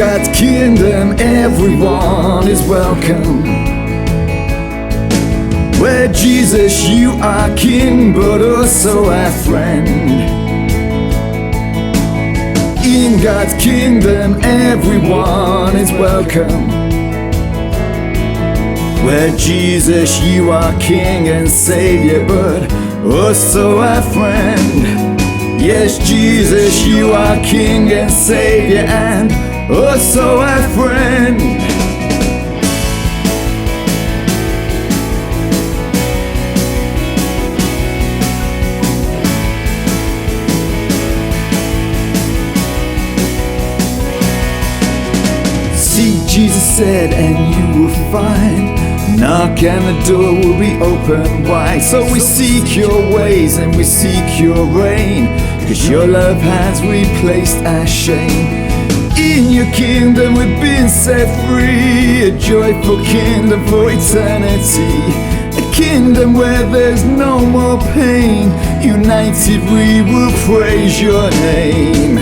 God's kingdom, everyone is welcome. Where Jesus, you are king, but also our friend. In God's kingdom, everyone is welcome. Where Jesus, you are king and savior, but also our friend. Yes, Jesus, you are king and savior, and also our friend. See, Jesus said, and you will find, knock and the door will be open wide. So we seek your ways and we seek your reign, 'cause your love has replaced our shame. In your kingdom we've been set free, a joyful kingdom for eternity, a kingdom where there's no more pain. United we will praise your name.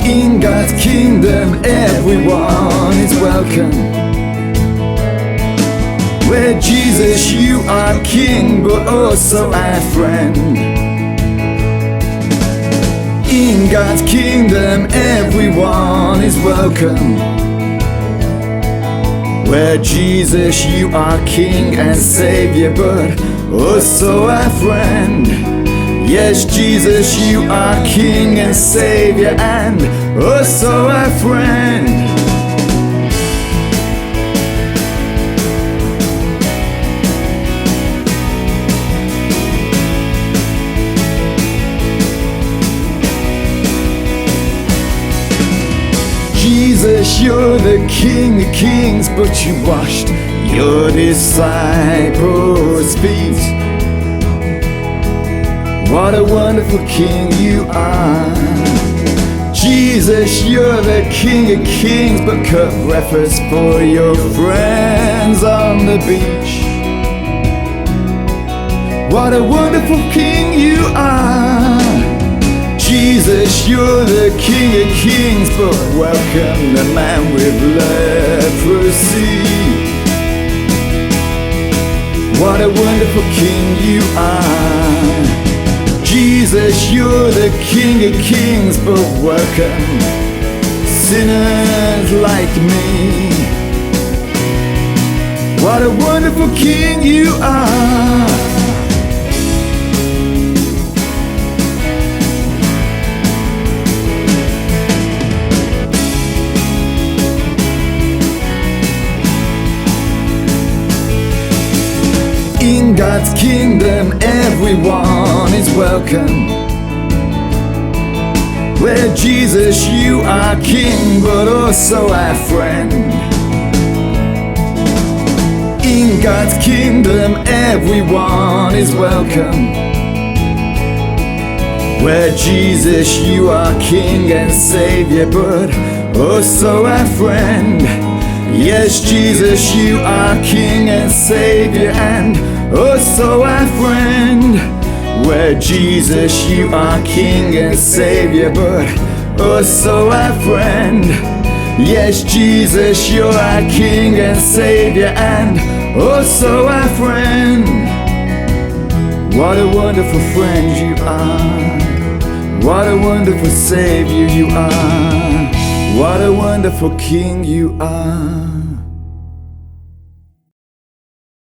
In God's kingdom, everyone is welcome. Where Jesus, you are king, but also our friend. In God's kingdom, everyone is welcome. Where Jesus, you are king and savior, but also our friend. Yes, Jesus, you are king and savior, and also our friend. Jesus, you're the King of Kings, but you washed your disciples' feet. What a wonderful King you are. Jesus, you're the King of Kings, but cut breakfast for your friends on the beach. What a wonderful King you are. Jesus, you're the King of Kings, but welcome the man with leprosy. What a wonderful King you are. Jesus, you're the King of Kings, but welcome sinners like me. What a wonderful King you are. In God's kingdom, everyone is welcome. Where Jesus, you are king, but also our friend. In God's kingdom, everyone is welcome. Where Jesus, you are king and savior, but also our friend. Yes, Jesus, you are king and savior, and also our friend. Where Jesus, you are king and savior, but also our friend. Yes, Jesus, you're our king and savior, and also our friend. What a wonderful friend you are. What a wonderful savior you are. What a wonderful king you are.